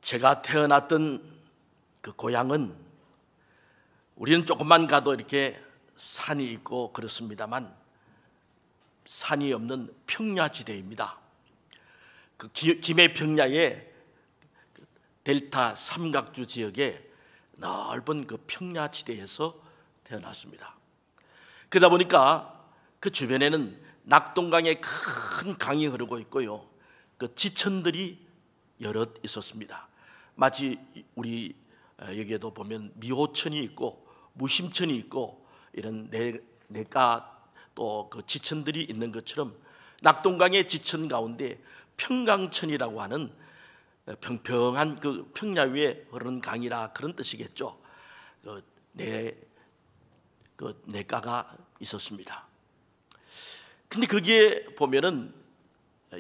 제가 태어났던 그 고향은 우리는 조금만 가도 이렇게 산이 있고 그렇습니다만 산이 없는 평야지대입니다. 그 김해 평야의 델타 삼각주 지역의 넓은 그 평야지대에서 태어났습니다. 그러다 보니까 그 주변에는 낙동강의 큰 강이 흐르고 있고요, 그 지천들이 여럿 있었습니다. 마치 우리 여기에도 보면 미호천이 있고 무심천이 있고 이런 내가 또 그 지천들이 있는 것처럼 낙동강의 지천 가운데 평강천이라고 하는 평평한 그 평야 위에 흐르는 강이라 그런 뜻이겠죠. 내가가 있었습니다. 근데 거기에 보면은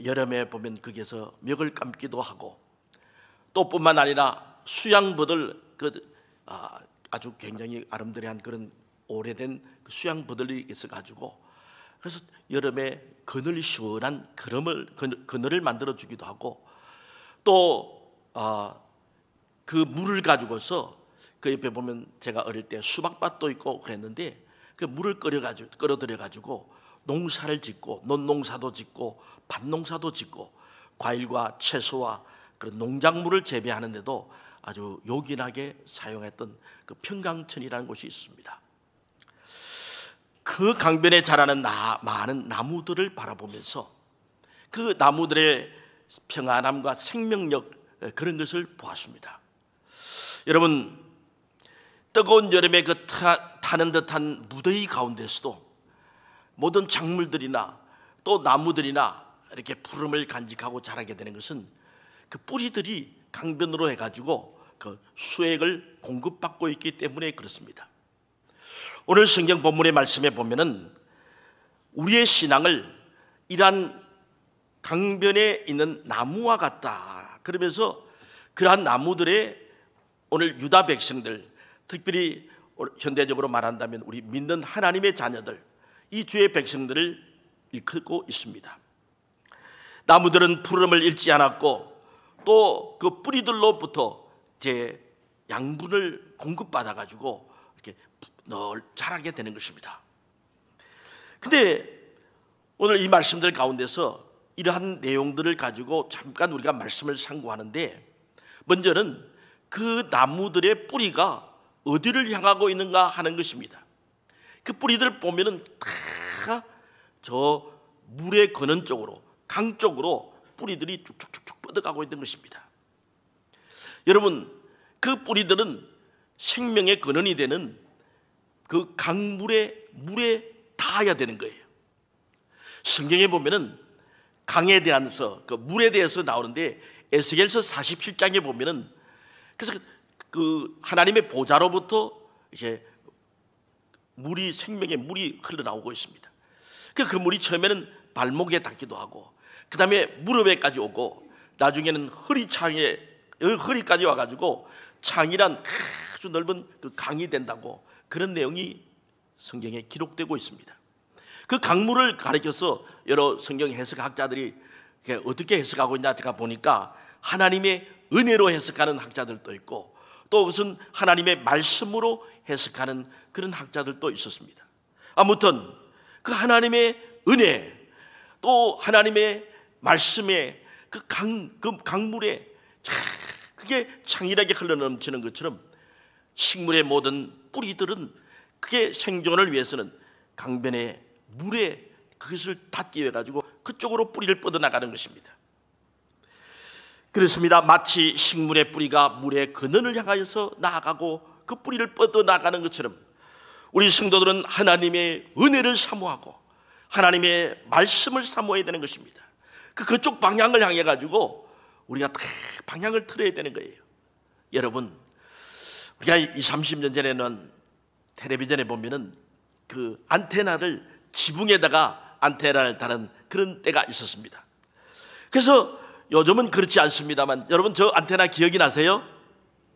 여름에 보면 거기에서 멱을 감기도 하고 또 뿐만 아니라 수양버들 아주 굉장히 아름드리한 그런 오래된 그 수양버들이 있어가지고 그래서 여름에 그늘 시원한 그늘을 만들어 주기도 하고 또 그 물을 가지고서 그 옆에 보면 제가 어릴 때 수박밭도 있고 그랬는데 그 물을 끌어들여 가지고 농사를 짓고 논농사도 짓고 밭농사도 짓고 과일과 채소와 그런 농작물을 재배하는데도 아주 요긴하게 사용했던 그 평강천이라는 곳이 있습니다. 그 강변에 자라는 많은 나무들을 바라보면서 그 나무들의 평안함과 생명력, 그런 것을 보았습니다. 여러분, 뜨거운 여름에 그 타는 듯한 무더위 가운데서도 모든 작물들이나 또 나무들이나 이렇게 푸름을 간직하고 자라게 되는 것은 그 뿌리들이 강변으로 해가지고 그 수액을 공급받고 있기 때문에 그렇습니다. 오늘 성경 본문의 말씀에 보면은 우리의 신앙을 이러한 강변에 있는 나무와 같다 그러면서 그러한 나무들의 오늘 유다 백성들, 특별히 현대적으로 말한다면 우리 믿는 하나님의 자녀들, 이 주의 백성들을 일컫고 있습니다. 나무들은 푸름을 잃지 않았고 또 그 뿌리들로부터 제 양분을 공급받아 가지고 이렇게 늘 자라게 되는 것입니다. 근데 오늘 이 말씀들 가운데서 이러한 내용들을 가지고 잠깐 우리가 말씀을 상고하는데, 먼저는 그 나무들의 뿌리가 어디를 향하고 있는가 하는 것입니다. 그 뿌리들 보면은 다 저 물의 근원 쪽으로, 강 쪽으로 뿌리들이 쭉쭉쭉 뻗어가고 있는 것입니다. 여러분, 그 뿌리들은 생명의 근원이 되는 그 강물에, 물에 닿아야 되는 거예요. 성경에 보면은 강에 대해서, 그 물에 대해서 나오는데 에스겔서 47장에 보면은 그래서 그 하나님의 보좌로부터 이제 물이, 생명의 물이 흘러나오고 있습니다. 그 물이 처음에는 발목에 닿기도 하고 그 다음에 무릎에까지 오고 나중에는 허리까지 와가지고 창이란 아주 넓은 그 강이 된다고, 그런 내용이 성경에 기록되고 있습니다. 그 강물을 가리켜서 여러 성경 해석학자들이 어떻게 해석하고 있냐 제가 보니까 하나님의 은혜로 해석하는 학자들도 있고 또 그것은 하나님의 말씀으로 해석하는 그런 학자들도 있었습니다. 아무튼 그 하나님의 은혜, 또 하나님의 말씀에 그 강물에 그게 창일하게 흘러넘치는 것처럼 식물의 모든 뿌리들은 그게 생존을 위해서는 강변의 물에 그것을 닿기 위해 가지고 그쪽으로 뿌리를 뻗어나가는 것입니다. 그렇습니다. 마치 식물의 뿌리가 물의 근원을 향하여서 나아가고 그 뿌리를 뻗어나가는 것처럼 우리 성도들은 하나님의 은혜를 사모하고 하나님의 말씀을 사모해야 되는 것입니다. 그쪽 방향을 향해 가지고 우리가 다 방향을 틀어야 되는 거예요. 여러분, 우리가 20-30년 전에는 텔레비전에 보면은 그 안테나를 지붕에다가 안테나를 다는 그런 때가 있었습니다. 그래서 요즘은 그렇지 않습니다만 여러분 저 안테나 기억이 나세요?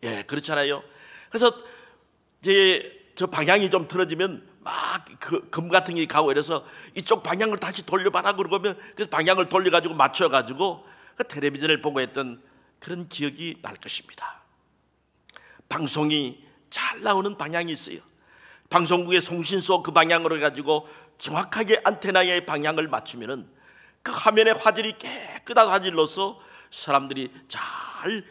예, 그렇잖아요. 그래서 이제 저 방향이 좀 틀어지면 막 그 금 같은 게 가고 이래서 이쪽 방향을 다시 돌려봐라 그러면 그래서 방향을 돌려가지고 맞춰가지고 그 텔레비전을 보고 했던 그런 기억이 날 것입니다. 방송이 잘 나오는 방향이 있어요. 방송국의 송신소 그 방향으로 해가지고 정확하게 안테나의 방향을 맞추면은 그 화면의 화질이 깨끗한 화질로서 사람들이 잘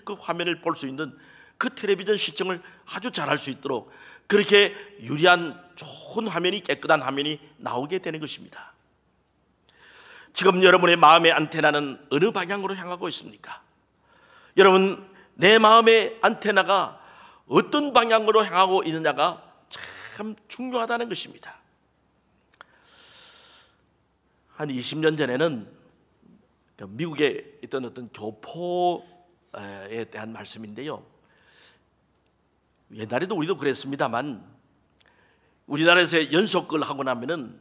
그 화면을 볼 수 있는 그 텔레비전 시청을 아주 잘할 수 있도록 그렇게 유리한 좋은 화면이, 깨끗한 화면이 나오게 되는 것입니다. 지금 여러분의 마음의 안테나는 어느 방향으로 향하고 있습니까? 여러분, 내 마음의 안테나가 어떤 방향으로 향하고 있느냐가 참 중요하다는 것입니다. 한 20년 전에는 미국에 있던 어떤 교포에 대한 말씀인데요, 옛날에도 우리도 그랬습니다만 우리나라에서 연속극을 하고 나면은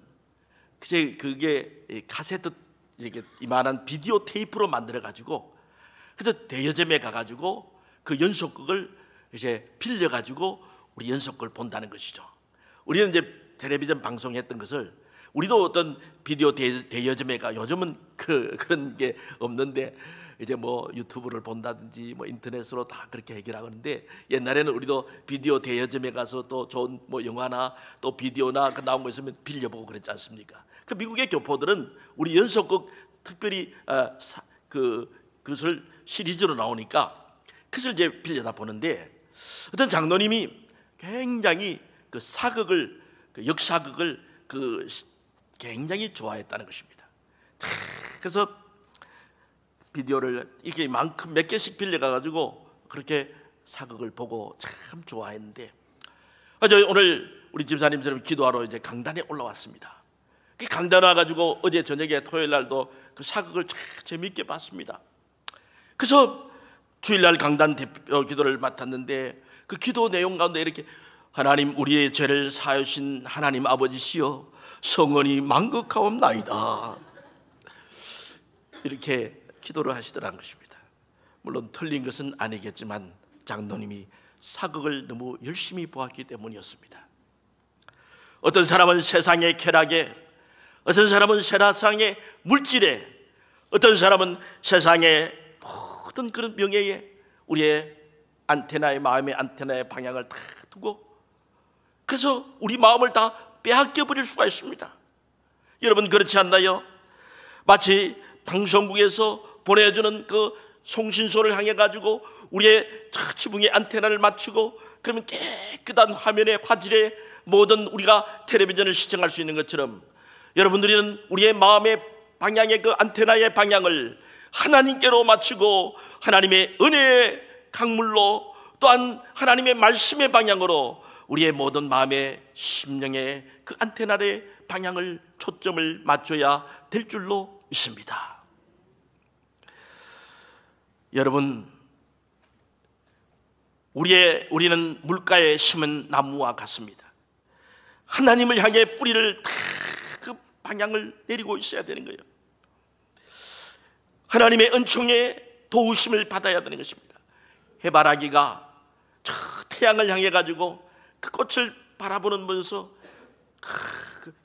그게 카세트, 이만한 비디오 테이프로 만들어 가지고, 그래서 대여점에 가가지고 그 연속극을 이제 빌려 가지고 우리 연속극을 본다는 것이죠. 우리는 이제 텔레비전 방송했던 것을 우리도 어떤 비디오 대여점에 가, 요즘은 그런 게 없는데 이제 뭐 유튜브를 본다든지 뭐 인터넷으로 다 그렇게 해결하는데, 옛날에는 우리도 비디오 대여점에 가서 또 좋은 뭐 영화나 또 비디오나 그 나온 거 있으면 빌려보고 그랬지 않습니까? 그 미국의 교포들은 우리 연속극 특별히 그것을 시리즈로 나오니까 그것을 이제 빌려다 보는데, 어떤 장로님이 굉장히 그 사극을, 그 역사극을 굉장히 좋아했다는 것입니다. 그래서 비디오를 이게 만큼 몇 개씩 빌려가가지고 그렇게 사극을 보고 참 좋아했는데, 오늘 우리 집사님처럼 기도하러 이제 강단에 올라왔습니다. 그 강단 와가지고 어제 저녁에 토요일 날도 그 사극을 참 재미있게 봤습니다. 그래서 주일날 강단 대표 기도를 맡았는데 그 기도 내용 가운데 이렇게, 하나님, 우리의 죄를 사하신 하나님 아버지시여, 성원이 만극하옵나이다, 이렇게 기도를 하시더라는 것입니다. 물론 틀린 것은 아니겠지만 장로님이 사극을 너무 열심히 보았기 때문이었습니다. 어떤 사람은 세상의 쾌락에, 어떤 사람은 세상의 물질에, 어떤 사람은 세상의 모든 그런 명예에 우리의 안테나의, 마음의 안테나의 방향을 다 두고, 그래서 우리 마음을 다 빼앗겨 버릴 수가 있습니다. 여러분, 그렇지 않나요? 마치 방송국에서 보내주는 그 송신소를 향해 가지고 우리의 지붕의 안테나를 맞추고, 그러면 깨끗한 화면의 화질에 모든 우리가 텔레비전을 시청할 수 있는 것처럼, 여러분들은 우리의 마음의 방향의 그 안테나의 방향을 하나님께로 맞추고 하나님의 은혜의 강물로, 또한 하나님의 말씀의 방향으로 우리의 모든 마음의 심령의 그 안테나의 방향을, 초점을 맞춰야 될 줄로 믿습니다. 여러분, 우리는 물가에 심은 나무와 같습니다. 하나님을 향해 뿌리를 다 그 방향을 내리고 있어야 되는 거예요. 하나님의 은총에 도우심을 받아야 되는 것입니다. 해바라기가 저 태양을 향해 가지고 그 꽃을 바라보면서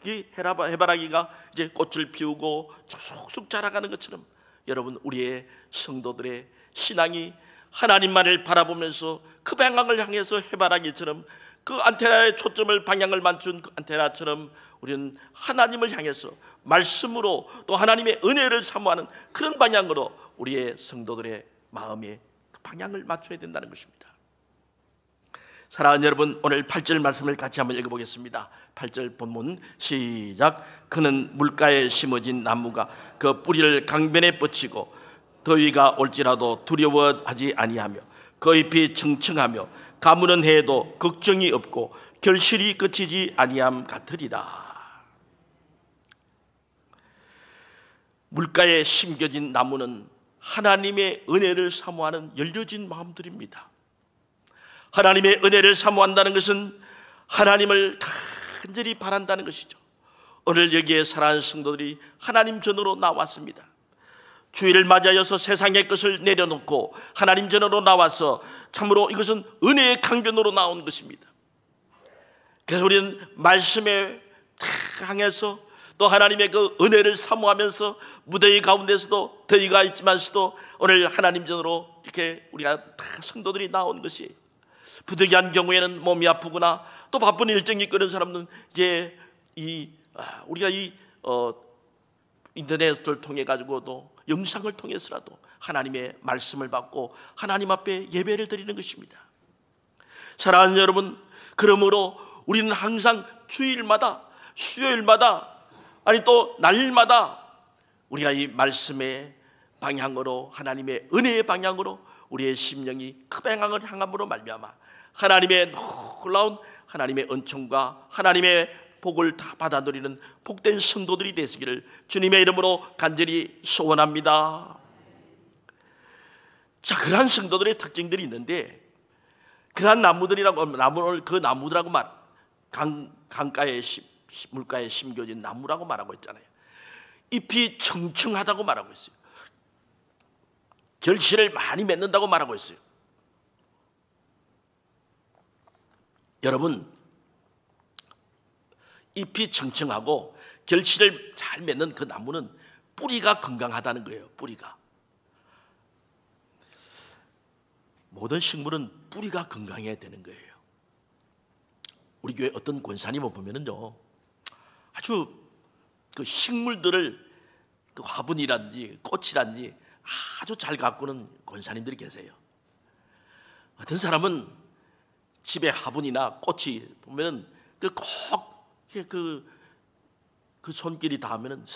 이 해바라기가 이제 꽃을 피우고 쑥쑥 자라가는 것처럼, 여러분, 우리의 성도들의 신앙이 하나님만을 바라보면서 그 방향을 향해서 해바라기처럼, 그 안테나의 초점을, 방향을 맞춘 그 안테나처럼 우리는 하나님을 향해서 말씀으로 또 하나님의 은혜를 사모하는 그런 방향으로 우리의 성도들의 마음의 방향을 맞춰야 된다는 것입니다. 사랑하는 여러분, 오늘 8절 말씀을 같이 한번 읽어보겠습니다. 8절 본문 시작. 그는 물가에 심어진 나무가 그 뿌리를 강변에 뻗치고 더위가 올지라도 두려워하지 아니하며 그 잎이 청청하며 가무는 해에도 걱정이 없고 결실이 그치지 아니함 같으리라. 물가에 심겨진 나무는 하나님의 은혜를 사모하는 열려진 마음들입니다. 하나님의 은혜를 사모한다는 것은 하나님을 간절히 바란다는 것이죠. 오늘 여기에 사랑하는 성도들이 하나님 전으로 나왔습니다. 주일을 맞이하여서 세상의 것을 내려놓고 하나님 전으로 나와서 참으로 이것은 은혜의 강변으로 나온 것입니다. 그래서 우리는 말씀에 향해서 또 하나님의 그 은혜를 사모하면서 무더위 가운데서도 더위가 있지만서도 오늘 하나님 전으로 이렇게 우리가 다 성도들이 나온 것이, 부득이한 경우에는 몸이 아프거나 또 바쁜 일정이 끄는 사람은 이제 우리가 인터넷을 통해 가지고도 영상을 통해서라도 하나님의 말씀을 받고 하나님 앞에 예배를 드리는 것입니다. 사랑하는 여러분, 그러므로 우리는 항상 주일마다, 수요일마다, 아니 또 날마다 우리가 이 말씀의 방향으로, 하나님의 은혜의 방향으로 우리의 심령이 그 방향을 향함으로 말미암아 하나님의 놀라운 하나님의 은총과 하나님의 복을 다 받아 누리는 복된 성도들이 되시기를 주님의 이름으로 간절히 소원합니다. 자, 그러한 성도들의 특징들이 있는데, 그러한 나무들이라고, 그 나무들하고 강가에 물가에 심겨진 나무라고 말하고 있잖아요. 잎이 청청하다고 말하고 있어요. 결실을 많이 맺는다고 말하고 있어요. 여러분, 잎이 청청하고 결실을 잘 맺는 그 나무는 뿌리가 건강하다는 거예요. 뿌리가. 모든 식물은 뿌리가 건강해야 되는 거예요. 우리 교회 어떤 권사님을 보면은요, 아주 그 식물들을, 그 화분이란지 꽃이란지 아주 잘 가꾸는 권사님들이 계세요. 어떤 사람은 집에 화분이나 꽃이 보면 그 손길이 닿으면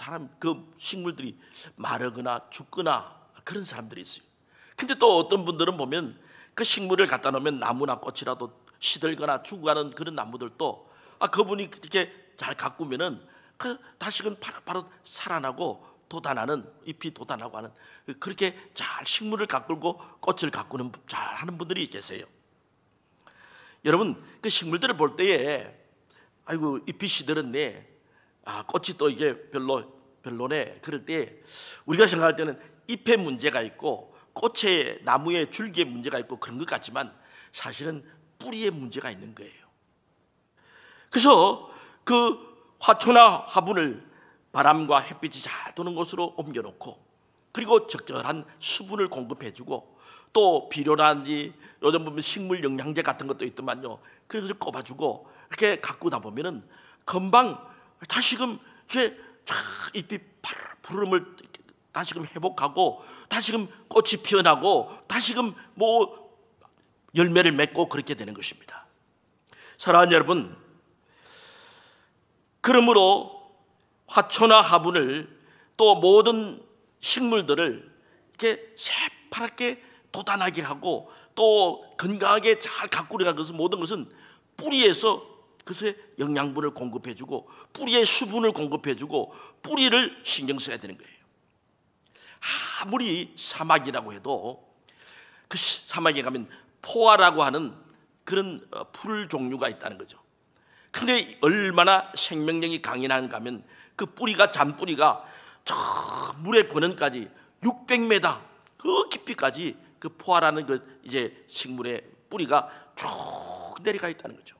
그 식물들이 마르거나 죽거나 그런 사람들이 있어요. 근데 또 어떤 분들은 보면 그 식물을 갖다 놓으면 나무나 꽃이라도 시들거나 죽어가는 그런 나무들도 그분이 이렇게 잘 가꾸면은 다시금 바로 살아나고 돋아나는, 잎이 돋아나고 하는, 그렇게 잘 식물을 가꾸고 꽃을 가꾸는 잘하는 분들이 계세요. 여러분, 그 식물들을 볼 때에 아이고 잎이 시들었네, 꽃이 또 이게 별로네, 그럴 때 우리가 생각할 때는 잎에 문제가 있고 꽃에, 나무에 줄기에 문제가 있고 그런 것 같지만 사실은 뿌리에 문제가 있는 거예요. 그래서 그 화초나 화분을 바람과 햇빛이 잘 도는 곳으로 옮겨놓고, 그리고 적절한 수분을 공급해주고, 또 비료라든지 요즘 보면 식물 영양제 같은 것도 있더만요, 그런 것을 꼽아주고 이렇게 가꾸다 보면은 금방 다시금 이렇게 잎이 푸름을 다시금 회복하고 다시금 꽃이 피어나고 다시금 열매를 맺고 그렇게 되는 것입니다. 사랑하는 여러분, 그러므로 화초나 화분을, 또 모든 식물들을 이렇게 새파랗게 돋아나게 하고 또 건강하게 잘 가꾸려는 것은, 모든 것은 뿌리에서 그것의 영양분을 공급해주고 뿌리의 수분을 공급해주고 뿌리를 신경 써야 되는 거예요. 아무리 사막이라고 해도 그 사막에 가면 포화라고 하는 그런 풀 종류가 있다는 거죠. 근데 얼마나 생명력이 강인한가 하면 그 뿌리가, 잔뿌리가 저 물의 근원까지 600m 그 깊이까지 그 포화라는 그 이제 식물의 뿌리가 쭉 내려가 있다는 거죠.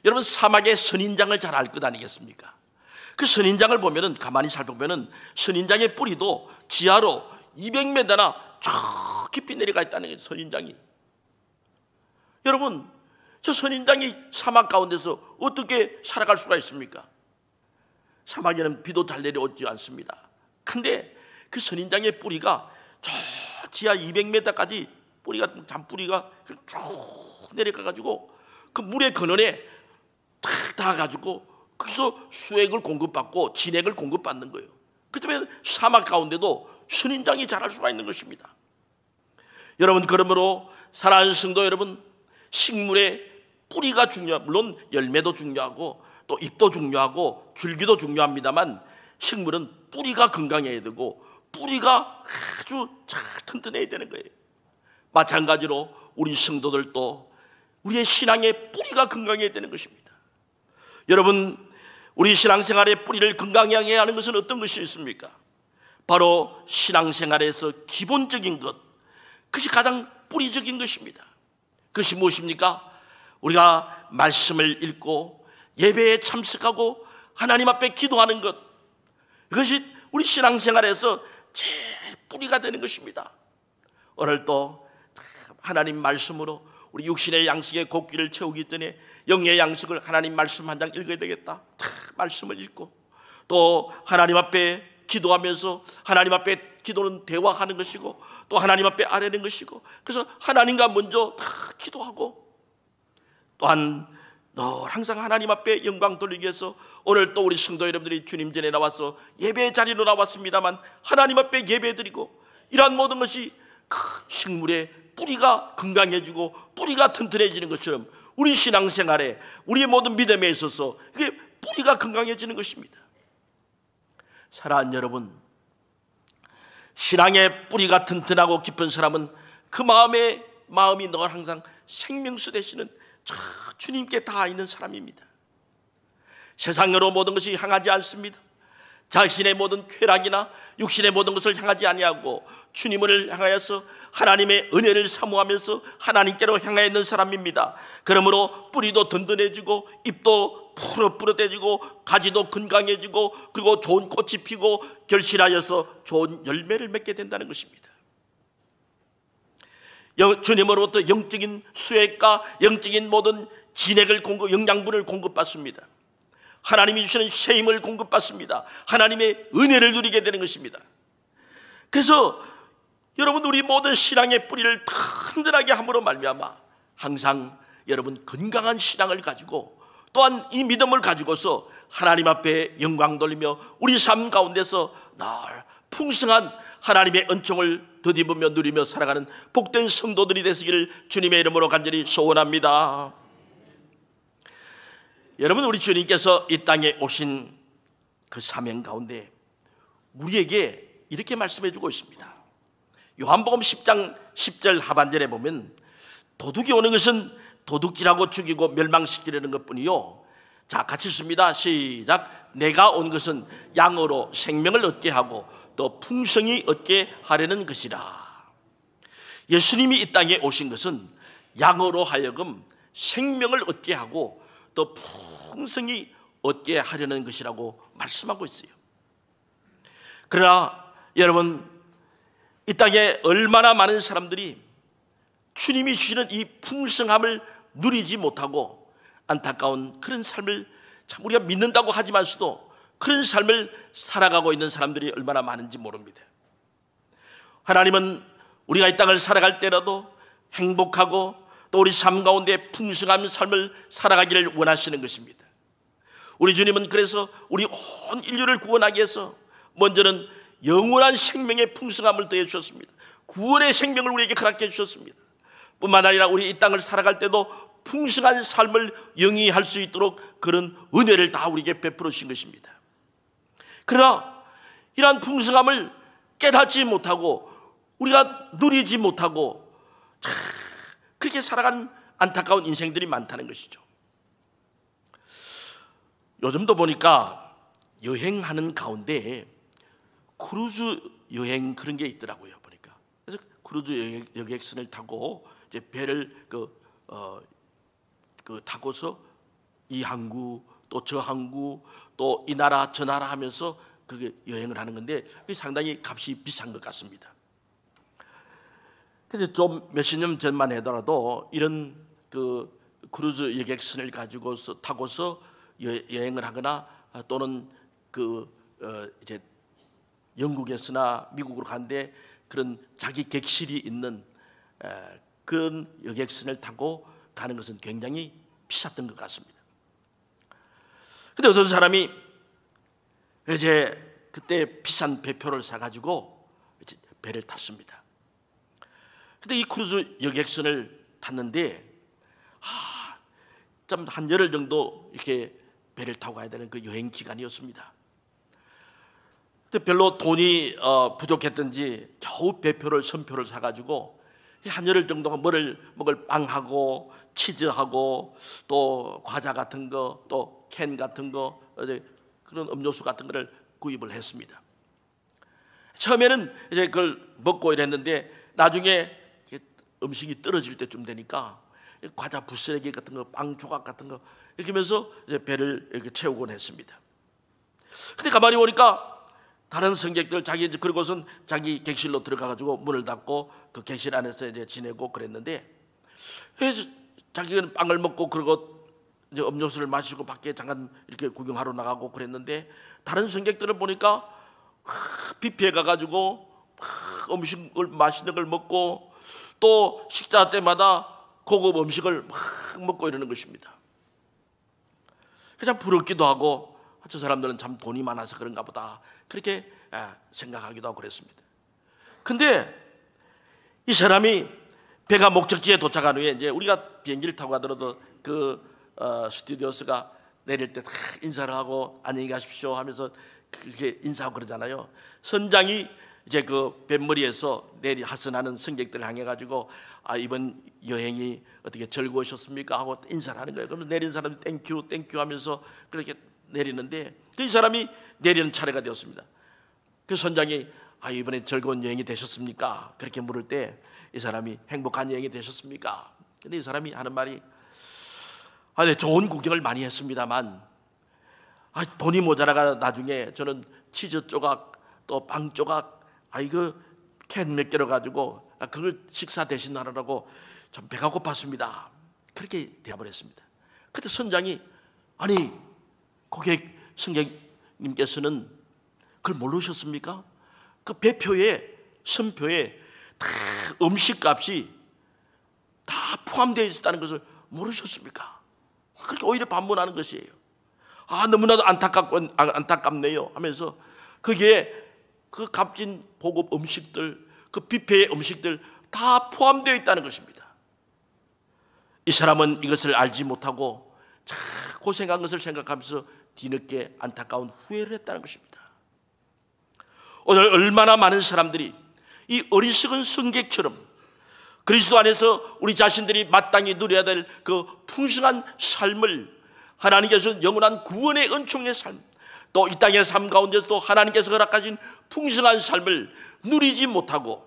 여러분, 사막의 선인장을 잘 알 것 아니겠습니까? 그 선인장을 보면은, 가만히 살펴보면은 선인장의 뿌리도 지하로 200m나 쭉 깊이 내려가 있다는 거예요. 선인장이. 여러분, 저 선인장이 사막 가운데서 어떻게 살아갈 수가 있습니까? 사막에는 비도 잘 내려오지 않습니다. 근데 그 선인장의 뿌리가 저 지하 200m까지 뿌리가, 잔뿌리가 쭉 내려가가지고 그 물의 근원에 딱 닿아가지고 거기서 수액을 공급받고 진액을 공급받는 거예요. 그 때문에 사막 가운데도 선인장이 자랄 수가 있는 것입니다. 여러분, 그러므로 사랑하는 성도 여러분, 식물의 뿌리가 물론 열매도 중요하고 또 잎도 중요하고 줄기도 중요합니다만, 식물은 뿌리가 건강해야 되고 뿌리가 아주 잘 튼튼해야 되는 거예요. 마찬가지로 우리 성도들도 우리의 신앙의 뿌리가 건강해야 되는 것입니다. 여러분, 우리 신앙생활의 뿌리를 건강하게 하는 것은 어떤 것이 있습니까? 바로 신앙생활에서 기본적인 것, 그것이 가장 뿌리적인 것입니다. 그것이 무엇입니까? 우리가 말씀을 읽고 예배에 참석하고 하나님 앞에 기도하는 것, 이것이 우리 신앙생활에서 제일 뿌리가 되는 것입니다. 오늘 또 하나님 말씀으로 우리 육신의 양식의 곡기를 채우기 전에 영의 양식을 하나님 말씀 한 장 읽어야 되겠다. 말씀을 읽고 또 하나님 앞에 기도하면서, 하나님 앞에 기도는 대화하는 것이고 또 하나님 앞에 아뢰는 것이고, 그래서 하나님과 먼저 다 기도하고, 또한 늘 항상 하나님 앞에 영광 돌리기 위해서 오늘 또 우리 성도 여러분들이 주님 전에 나와서 예배 자리로 나왔습니다만 하나님 앞에 예배드리고, 이러한 모든 것이 그 식물의 뿌리가 건강해지고 뿌리가 튼튼해지는 것처럼 우리 신앙생활에, 우리의 모든 믿음에 있어서 그게 뿌리가 건강해지는 것입니다. 사랑하는 여러분, 신앙의 뿌리가 튼튼하고 깊은 사람은 그 마음이 늘 항상 생명수 되시는 주님께 닿아 있는 사람입니다. 세상으로 모든 것이 향하지 않습니다. 자신의 모든 쾌락이나 육신의 모든 것을 향하지 아니하고 주님을 향하여서 하나님의 은혜를 사모하면서 하나님께로 향해 있는 사람입니다. 그러므로 뿌리도 든든해지고 잎도 푸릇푸릇해지고 가지도 건강해지고 그리고 좋은 꽃이 피고 결실하여서 좋은 열매를 맺게 된다는 것입니다. 주님으로부터 영적인 수액과 영적인 모든 진액을 영양분을 공급받습니다. 하나님이 주시는 쉐임을 공급받습니다. 하나님의 은혜를 누리게 되는 것입니다. 그래서 여러분, 우리 모든 신앙의 뿌리를 튼튼하게 함으로 말미암아 항상 여러분 건강한 신앙을 가지고 또한 이 믿음을 가지고서 하나님 앞에 영광 돌리며 우리 삶 가운데서 늘 풍성한 하나님의 은총을 더디으며 누리며 살아가는 복된 성도들이 되시기를 주님의 이름으로 간절히 소원합니다. 여러분, 우리 주님께서 이 땅에 오신 그 사명 가운데 우리에게 이렇게 말씀해 주고 있습니다. 요한복음 10장 10절 하반절에 보면 도둑이 오는 것은 도둑질하고 죽이고 멸망시키려는 것뿐이요. 자, 같이 읽습니다. 시작. 내가 온 것은 양으로 생명을 얻게 하고 또 풍성히 얻게 하려는 것이라. 예수님이 이 땅에 오신 것은 양으로 하여금 생명을 얻게 하고 또 풍성히 얻게 하려는 것이라고 말씀하고 있어요. 그러나 여러분, 이 땅에 얼마나 많은 사람들이 주님이 주시는 이 풍성함을 누리지 못하고 안타까운 그런 삶을, 참 우리가 믿는다고 하지만서도 그런 삶을 살아가고 있는 사람들이 얼마나 많은지 모릅니다. 하나님은 우리가 이 땅을 살아갈 때라도 행복하고 또 우리 삶 가운데 풍성한 삶을 살아가기를 원하시는 것입니다. 우리 주님은 그래서 우리 온 인류를 구원하기 위해서 먼저는 영원한 생명의 풍성함을 더해 주셨습니다. 구원의 생명을 우리에게 허락해 주셨습니다. 뿐만 아니라 우리 이 땅을 살아갈 때도 풍성한 삶을 영위할 수 있도록 그런 은혜를 다 우리에게 베풀어 주신 것입니다. 그러나 이러한 풍성함을 깨닫지 못하고 우리가 누리지 못하고 그렇게 살아가는 안타까운 인생들이 많다는 것이죠. 요즘도 보니까 여행하는 가운데 크루즈 여행 그런 게 있더라고요. 보니까 그래서 크루즈 여객선을 타고 이제 배를 타고서 이 항구 또 저 항구 또 이 나라 저 나라 하면서 그게 여행을 하는 건데 그게 상당히 값이 비싼 것 같습니다. 근데 좀 몇십 년 전만 하더라도 이런 그 크루즈 여객선을 가지고서 타고서 여행을 하거나 또는 이제 영국에서나 미국으로 가는데 그런 자기 객실이 있는 그런 여객선을 타고 가는 것은 굉장히 비쌌던 것 같습니다. 근데 어떤 사람이 이제 그때 비싼 배표를 사가지고 이제 배를 탔습니다. 근데 이 크루즈 여객선을 탔는데 좀 한 열흘 정도 이렇게 배를 타고 가야 되는 그 여행 기간이었습니다. 근데 별로 돈이 부족했던지 겨우 배표를 선표를 사가지고 한 열흘 정도가 먹을 빵하고 치즈하고 또 과자 같은 거 또 캔 같은 거 그런 음료수 같은 거를 구입을 했습니다. 처음에는 이제 그걸 먹고 이랬는데 나중에 음식이 떨어질 때쯤 되니까 과자 부스러기 같은 거, 빵 조각 같은 거 이렇게 하면서 이제 배를 이렇게 채우곤 했습니다. 근데 가만히 보니까 다른 승객들 자기 그리고선 자기 객실로 들어가가지고 문을 닫고 그 객실 안에서 이제 지내고 그랬는데, 자기는 빵을 먹고 그러고 이제 음료수를 마시고 밖에 잠깐 이렇게 구경하러 나가고 그랬는데, 다른 승객들을 보니까 뷔페에 가가지고 음식을 맛있는 걸 먹고 또 식사 때마다 고급 음식을 막 먹고 이러는 것입니다. 그냥 부럽기도 하고, 저 사람들은 참 돈이 많아서 그런가 보다 그렇게 생각하기도 하고 그랬습니다. 근데 이 사람이 배가 목적지에 도착한 후에, 이제 우리가 비행기를 타고 가더라도 그 스튜디오스가 내릴 때 다 인사를 하고 안녕히 가십시오 하면서 그렇게 인사하고 그러잖아요. 선장이 이제 그 뱃머리에서 하선하는 승객들을 향해 가지고 이번 여행이 어떻게 즐거우셨습니까 하고 인사를 하는 거예요. 그러면 내린 사람이 땡큐 땡큐 하면서 그렇게 내리는데, 이 사람이 내리는 차례가 되었습니다. 그 선장이 이번에 즐거운 여행이 되셨습니까? 그렇게 물을 때 이 사람이 행복한 여행이 되셨습니까? 근데 이 사람이 하는 말이, 네, 좋은 구경을 많이 했습니다만 돈이 모자라가 나중에 저는 치즈 조각 또 빵 조각 이거 캔 몇 개로 가지고 그걸 식사 대신 하느라고 좀 배가 고팠습니다. 그렇게 되어버렸습니다. 그때 선장이, 아니 고객 승객님께서는 그걸 모르셨습니까? 그 배표에 선표에 다 음식값이 다 포함되어 있었다는 것을 모르셨습니까? 그렇게 오히려 반문하는 것이에요. 너무나도 안타깝네요 하면서 거기에 그 값진 고급 음식들, 그 뷔페의 음식들 다 포함되어 있다는 것입니다. 이 사람은 이것을 알지 못하고 고생한 것을 생각하면서 뒤늦게 안타까운 후회를 했다는 것입니다. 오늘 얼마나 많은 사람들이 이 어리석은 승객처럼 그리스도 안에서 우리 자신들이 마땅히 누려야 될 그 풍성한 삶을, 하나님께서 영원한 구원의 은총의 삶, 또 이 땅의 삶 가운데서도 하나님께서 허락하신 풍성한 삶을 누리지 못하고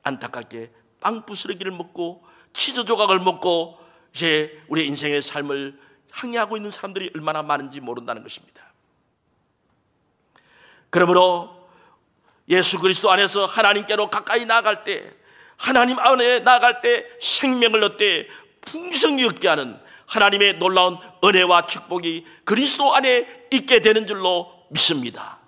안타깝게 빵 부스러기를 먹고 치즈 조각을 먹고 이제 우리의 인생의 삶을 항해하고 있는 사람들이 얼마나 많은지 모른다는 것입니다. 그러므로 예수 그리스도 안에서 하나님께로 가까이 나아갈 때, 하나님 안에 나아갈 때 생명을 얻되 풍성히 얻게 하는 하나님의 놀라운 은혜와 축복이 그리스도 안에 있게 되는 줄로 믿습니다.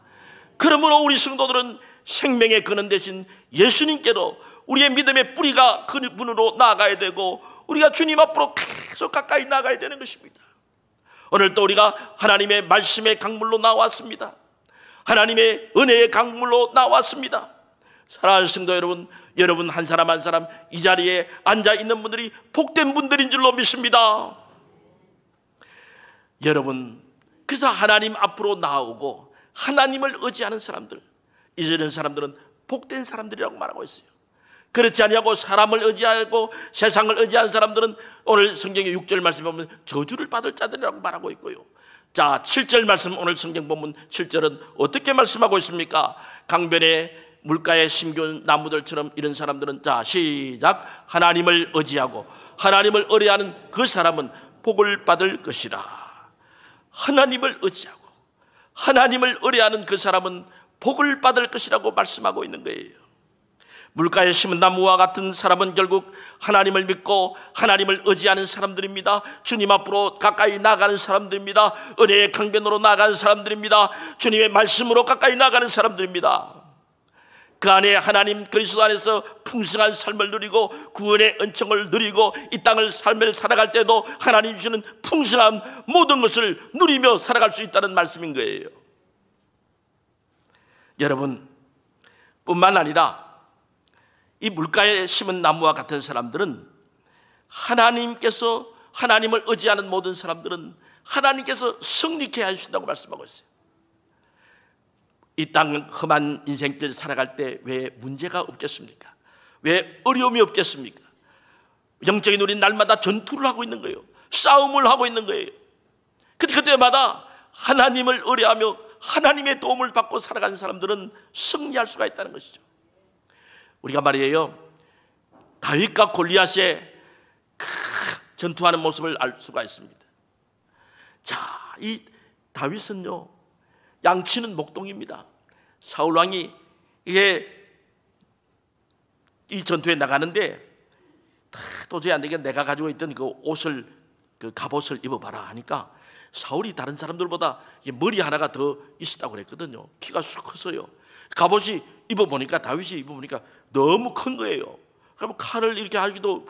그러므로 우리 성도들은 생명의 근원 되신 예수님께로 우리의 믿음의 뿌리가 그분으로 나아가야 되고, 우리가 주님 앞으로 계속 가까이 나아가야 되는 것입니다. 오늘 또 우리가 하나님의 말씀의 강물로 나왔습니다. 하나님의 은혜의 강물로 나왔습니다. 사랑하는 성도 여러분, 여러분 한 사람 한 사람 이 자리에 앉아 있는 분들이 복된 분들인 줄로 믿습니다. 여러분, 그래서 하나님 앞으로 나오고 하나님을 의지하는 사람들, 이런 사람들은 복된 사람들이라고 말하고 있어요. 그렇지 아니하고 사람을 의지하고 세상을 의지하는 사람들은 오늘 성경의 6절 말씀 보면 저주를 받을 자들이라고 말하고 있고요. 자, 7절 말씀, 오늘 성경 본문 7절은 어떻게 말씀하고 있습니까? 강변에 물가에 심겨온 나무들처럼 이런 사람들은, 자 시작, 하나님을 의지하고 하나님을 의뢰하는 그 사람은 복을 받을 것이라. 하나님을 의지하고 하나님을 의뢰하는 그 사람은 복을 받을 것이라고 말씀하고 있는 거예요. 물가에 심은 나무와 같은 사람은 결국 하나님을 믿고 하나님을 의지하는 사람들입니다. 주님 앞으로 가까이 나가는 사람들입니다. 은혜의 강변으로 나가는 사람들입니다. 주님의 말씀으로 가까이 나가는 사람들입니다. 그 안에 하나님 그리스도 안에서 풍성한 삶을 누리고 구원의 은총을 누리고 이 땅을 삶을 살아갈 때도 하나님 주시는 풍성한 모든 것을 누리며 살아갈 수 있다는 말씀인 거예요. 여러분, 뿐만 아니라 이 물가에 심은 나무와 같은 사람들은 하나님께서, 하나님을 의지하는 모든 사람들은 하나님께서 승리케 하신다고 말씀하고 있어요. 이 땅 험한 인생길 살아갈 때 왜 문제가 없겠습니까? 왜 어려움이 없겠습니까? 영적인 우리 날마다 전투를 하고 있는 거예요. 싸움을 하고 있는 거예요. 그때마다 하나님을 의뢰하며 하나님의 도움을 받고 살아가는 사람들은 승리할 수가 있다는 것이죠. 우리가 말이에요, 다윗과 골리앗의 전투하는 모습을 알 수가 있습니다. 자, 이 다윗은요, 양치는 목동입니다. 사울 왕이 이게 이 전투에 나가는데 도저히 안 되게 내가 가지고 있던 그 옷을, 그 갑옷을 입어봐라 하니까 사울이 다른 사람들보다 머리 하나가 더 있었다고 그랬거든요. 키가 쑥 컸어요. 갑옷이 입어보니까, 다윗이 입어보니까 너무 큰 거예요. 그러면 칼을 이렇게 하기도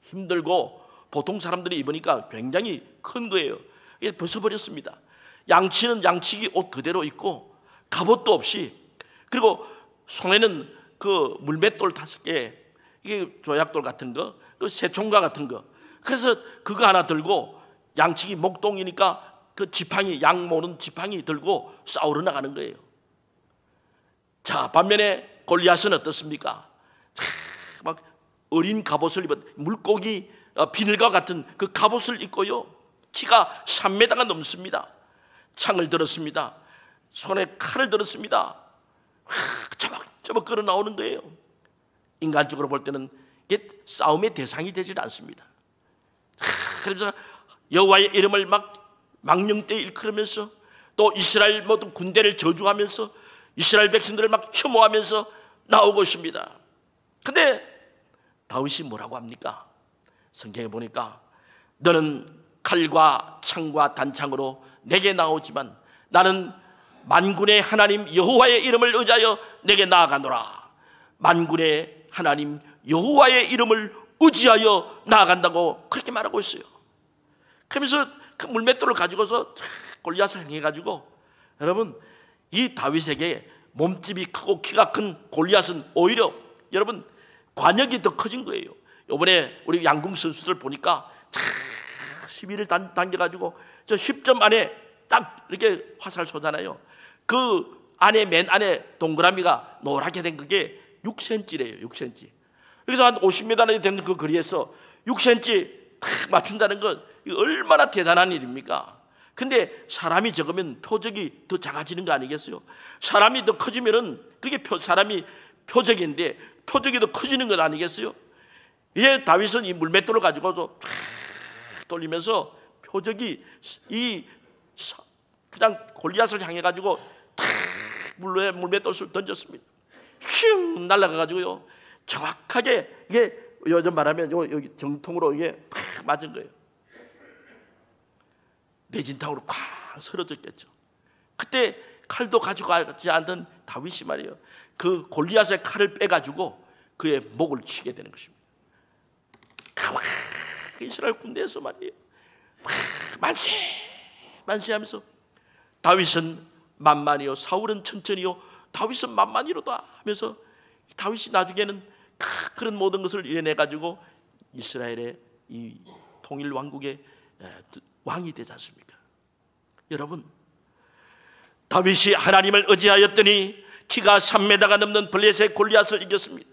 힘들고 보통 사람들이 입으니까 굉장히 큰 거예요. 이게 벗어버렸습니다. 양치는 양치기 옷 그대로 입고 갑옷도 없이, 그리고 손에는 그 물맷돌 5개, 이게 조약돌 같은 거, 또 새총과 같은 거, 그래서 그거 하나 들고 양치기 목동이니까 그 지팡이, 양 모는 지팡이 들고 싸우러 나가는 거예요. 자, 반면에 골리앗은 어떻습니까? 막 어린 갑옷을 입은 물고기 비늘과 같은 그 갑옷을 입고요, 키가 3m가 넘습니다. 창을 들었습니다. 손에 칼을 들었습니다. 저벅저벅 걸어 나오는 거예요. 인간적으로 볼 때는 이게 싸움의 대상이 되질 않습니다. 그래서 여호와의 이름을 막 망령되이 일컬으면서, 또 이스라엘 모든 군대를 저주하면서 이스라엘 백성들을 막 혐오하면서 나오고 있습니다. 근데 다윗이 뭐라고 합니까? 성경에 보니까 너는 칼과 창과 단창으로 내게 나오지만 나는 만군의 하나님 여호와의 이름을 의지하여 내게 나아가노라. 만군의 하나님 여호와의 이름을 의지하여 나아간다고 그렇게 말하고 있어요. 그러면서 그 물맷돌을 가지고서 골리앗을 향해가지고, 여러분, 이 다윗에게 몸집이 크고 키가 큰 골리앗은 오히려 여러분 관역이 더 커진 거예요. 이번에 우리 양궁 선수들 보니까 시비를 당겨가지고 저 10점 안에 딱 이렇게 화살 쏘잖아요. 그 안에, 맨 안에 동그라미가 노랗게 된 그게 6cm래요. 6cm. 그래서 한 50m 되는 그 거리에서 6cm 딱 맞춘다는 건 얼마나 대단한 일입니까? 근데 사람이 적으면 표적이 더 작아지는 거 아니겠어요? 사람이 더 커지면은 그게 사람이 표적인데 표적이 더 커지는 건 아니겠어요? 이제 다윗은 이 물맷돌을 가지고서 쫙 돌리면서 표적이 그냥 골리앗을 향해 가지고 탁 물맷돌을 던졌습니다. 슝 날아가가지고요, 정확하게, 이게 요즘 말하면 여기 정통으로 이게 탁 맞은 거예요. 내진탕으로 쾅 쓰러졌겠죠. 그때 칼도 가지고 가지 않던 다윗이 말이에요, 그 골리앗의 칼을 빼가지고 그의 목을 치게 되는 것입니다. 이스라엘 군대에서 말이에요, 만세하면서 다윗은 만만이요 사울은 천천히요 다윗은 만만이로다 하면서, 다윗이 나중에는 그런 모든 것을 이겨내 가지고 이스라엘의 이 통일 왕국의 왕이 되지 않습니까? 여러분, 다윗이 하나님을 의지하였더니 키가 3m가 넘는 블레셋 골리앗을 이겼습니다.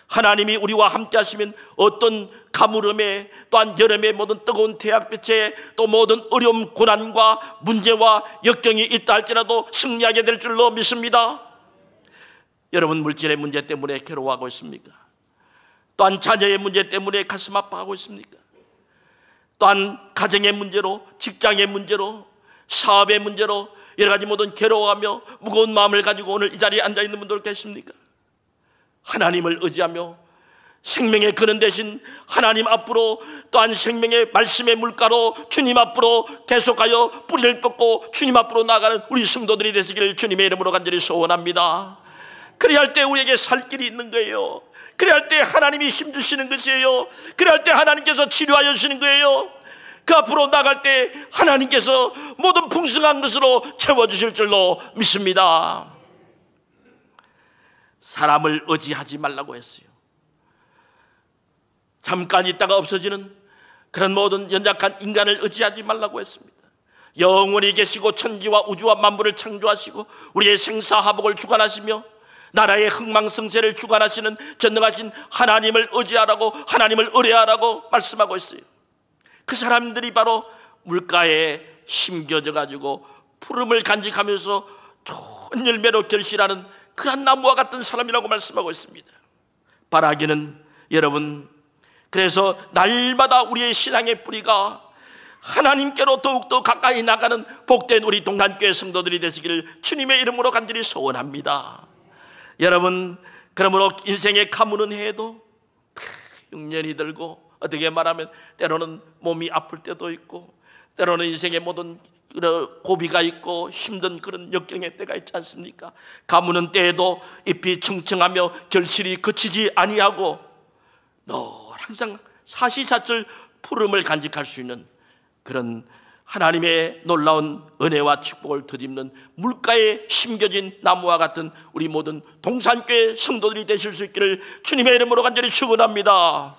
하나님이 우리와 함께 하시면 어떤 가물음에, 또한 여름의 모든 뜨거운 태양빛에, 또 모든 어려움, 고난과 문제와 역경이 있다 할지라도 승리하게 될 줄로 믿습니다. 여러분, 물질의 문제 때문에 괴로워하고 있습니까? 또한 자녀의 문제 때문에 가슴 아파하고 있습니까? 또한 가정의 문제로, 직장의 문제로, 사업의 문제로 여러 가지 모든 괴로워하며 무거운 마음을 가지고 오늘 이 자리에 앉아있는 분들 계십니까? 하나님을 의지하며 생명의 근원 되신 하나님 앞으로, 또한 생명의 말씀의 물가로 주님 앞으로 계속하여 뿌리를 뻗고 주님 앞으로 나아가는 우리 성도들이 되시기를 주님의 이름으로 간절히 소원합니다. 그래야 할 때 우리에게 살 길이 있는 거예요. 그래야 할 때 하나님이 힘주시는 것이에요. 그래야 할 때 하나님께서 치료하여 주시는 거예요. 그 앞으로 나갈 때 하나님께서 모든 풍성한 것으로 채워주실 줄로 믿습니다. 사람을 의지하지 말라고 했어요. 잠깐 있다가 없어지는 그런 모든 연약한 인간을 의지하지 말라고 했습니다. 영원히 계시고 천지와 우주와 만물을 창조하시고 우리의 생사화복을 주관하시며 나라의 흥망성쇠를 주관하시는 전능하신 하나님을 의지하라고, 하나님을 의뢰하라고 말씀하고 있어요. 그 사람들이 바로 물가에 심겨져 가지고 푸름을 간직하면서 좋은 열매로 결실하는 그런 나무와 같은 사람이라고 말씀하고 있습니다. 바라기는 여러분, 그래서 날마다 우리의 신앙의 뿌리가 하나님께로 더욱더 가까이 나가는 복된 우리 동산교회 성도들이 되시기를 주님의 이름으로 간절히 소원합니다. 여러분, 그러므로 인생의 가문은 해도 흉년이 들고, 어떻게 말하면 때로는 몸이 아플 때도 있고, 때로는 인생의 모든 고비가 있고 힘든 그런 역경의 때가 있지 않습니까? 가무는 때에도 잎이 청청하며 결실이 그치지 아니하고 늘 항상 사시사철 푸름을 간직할 수 있는 그런 하나님의 놀라운 은혜와 축복을 덧입는 물가에 심겨진 나무와 같은 우리 모든 동산교회 성도들이 되실 수 있기를 주님의 이름으로 간절히 축원합니다.